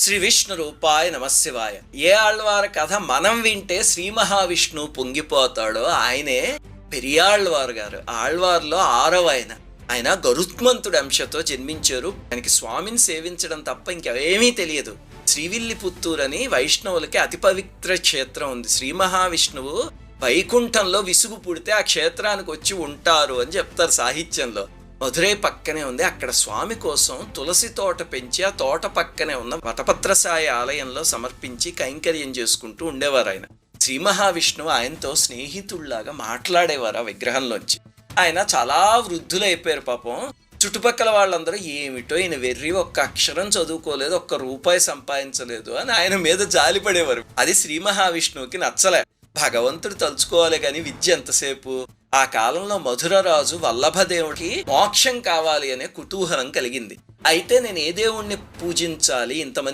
శ్రీ విష్ణు రూపాయ నమశివాయ. ఏ ఆళ్వారి కథ మనం వింటే శ్రీ మహావిష్ణువు పొంగిపోతాడో ఆయనే పెరియాళ్వారు గారు. ఆళ్వార్లో 6వ ఆయన గరుత్మంతుడి అంశతో జన్మించారు. ఆయనకి స్వామిని సేవించడం తప్ప ఇంకేమీ తెలియదు. శ్రీవిల్లిపుత్తూరు అని వైష్ణవులకి అతి పవిత్ర క్షేత్రం ఉంది. శ్రీ మహావిష్ణువు వైకుంఠంలో విసుగు పుడితే ఆ క్షేత్రానికి వచ్చి ఉంటారు అని చెప్తారు సాహిత్యంలో. మధురై పక్కనే ఉంది. అక్కడ స్వామి కోసం తులసి తోట పెంచి ఆ తోట పక్కనే ఉన్న వటపత్రసాయి ఆలయంలో సమర్పించి కైంకర్యం చేసుకుంటూ ఉండేవారు ఆయన. శ్రీ మహావిష్ణువు ఆయనతో స్నేహితుల్లాగా మాట్లాడేవారు ఆ విగ్రహంలోంచి. ఆయన చాలా వృద్ధులైపోయారు పాపం. చుట్టుపక్కల వాళ్ళందరూ ఏమిటో ఈయన వెర్రి, ఒక్క అక్షరం చదువుకోలేదు, ఒక్క రూపాయి సంపాదించలేదు అని ఆయన మీద జాలిపడేవారు. అది శ్రీ మహావిష్ణువుకి నచ్చలే. భగవంతుడు తలుచుకోవాలి కానీ విద్య ఎంతసేపు. ఆ కాలంలో మధురరాజు వల్లభదేవుడికి మోక్షం కావాలి అనే కుతూహలం కలిగింది. అయితే నేను ఏ దేవుణ్ణి పూజించాలి, ఇంతమంది